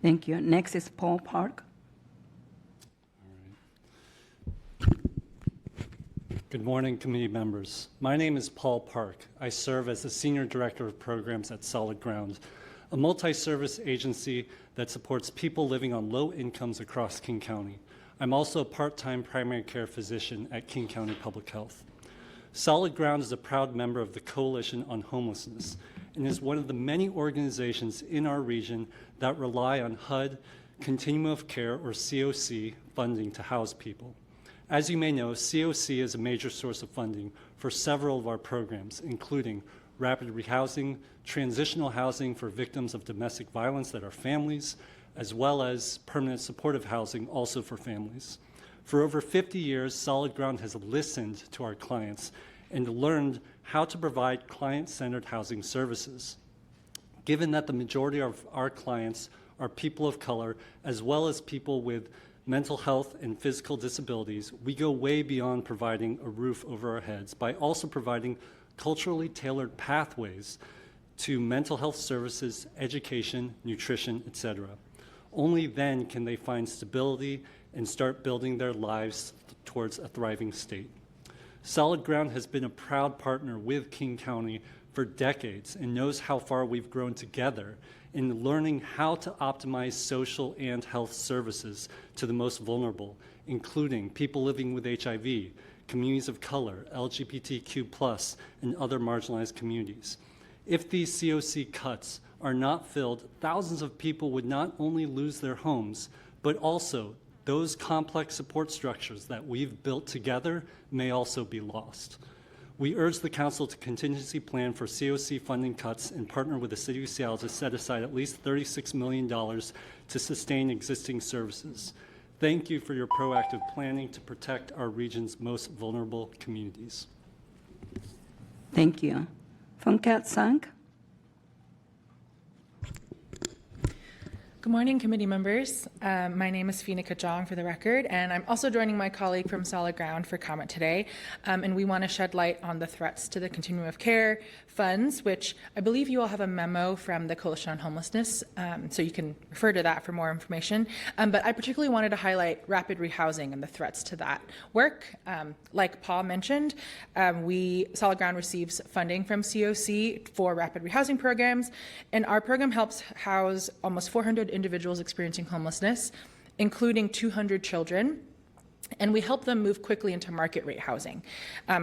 Thank you. Next is Paul Park. Good morning, committee members. My name is Paul Park. I serve as the Senior Director of Programs at Solid Ground, a multi-service agency that supports people living on low incomes across King County. I'm also a part-time primary care physician at King County Public Health. Solid Ground is a proud member of the Coalition on Homelessness and is one of the many organizations in our region that rely on HUD, Continuum of Care, or COC, funding to house people. As you may know, COC is a major source of funding for several of our programs, including rapid rehousing, transitional housing for victims of domestic violence that are families, as well as permanent supportive housing also for families. For over 50 years, Solid Ground has listened to our clients and learned how to provide client-centered housing services. Given that the majority of our clients are people of color, as well as people with mental health and physical disabilities, we go way beyond providing a roof over our heads by also providing culturally tailored pathways to mental health services, education, nutrition, etc. Only then can they find stability and start building their lives towards a thriving state. Solid Ground has been a proud partner with King County for decades and knows how far we've grown together in learning how to optimize social and health services to the most vulnerable, including people living with HIV, communities of color, LGBTQ+, and other marginalized communities. If these COC cuts are not filled, thousands of people would not only lose their homes, but also those complex support structures that we've built together may also be lost. We urge the Council to contingency plan for COC funding cuts and partner with the City of Seattle to set aside at least $36 million to sustain existing services. Thank you for your proactive planning to protect our region's most vulnerable communities. Thank you. Phoenica, Zhang. Good morning, committee members. My name is Phoenica Zhang, for the record, and I'm also joining my colleague from Solid Ground for comment today. And we want to shed light on the threats to the continuum of care funds, which I believe you all have a memo from the Coalition on Homelessness, so you can refer to that for more information. But I particularly wanted to highlight rapid rehousing and the threats to that work. Like Paul mentioned, Solid Ground receives funding from COC for rapid rehousing programs, and our program helps house almost 400 individuals experiencing homelessness, including 200 children, and we help them move quickly into market rate housing.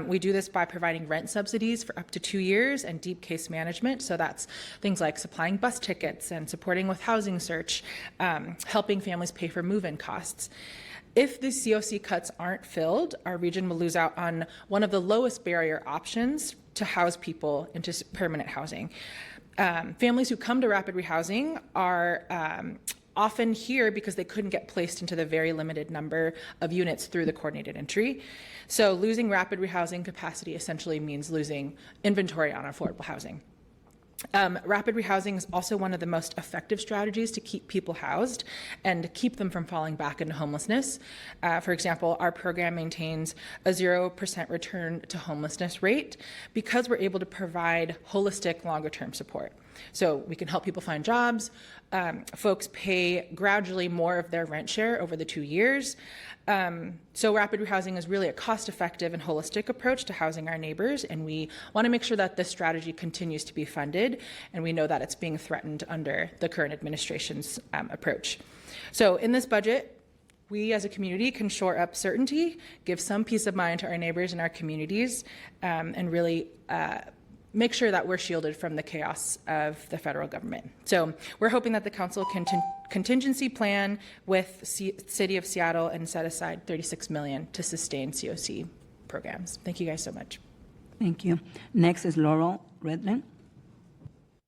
We do this by providing rent subsidies for up to 2 years and deep case management, so that's things like supplying bus tickets and supporting with housing search, helping families pay for move-in costs. If the COC cuts aren't filled, our region will lose out on one of the lowest barrier options to house people into permanent housing. Families who come to rapid rehousing are often here because they couldn't get placed into the very limited number of units through the coordinated entry. So losing rapid rehousing capacity essentially means losing inventory on affordable housing. Rapid rehousing is also one of the most effective strategies to keep people housed and keep them from falling back into homelessness. For example, our program maintains a 0% return to homelessness rate because we're able to provide holistic longer-term support. So we can help people find jobs. Folks pay gradually more of their rent share over the 2 years. So rapid rehousing is really a cost-effective and holistic approach to housing our neighbors, and we want to make sure that this strategy continues to be funded, and we know that it's being threatened under the current administration's approach. So in this budget, we as a community can shore up certainty, give some peace of mind to our neighbors and our communities, and really make sure that we're shielded from the chaos of the federal government. So we're hoping that the council can contingency plan with City of Seattle and set aside $36 million to sustain COC programs. Thank you guys so much. Thank you. Next is Laurel Redland.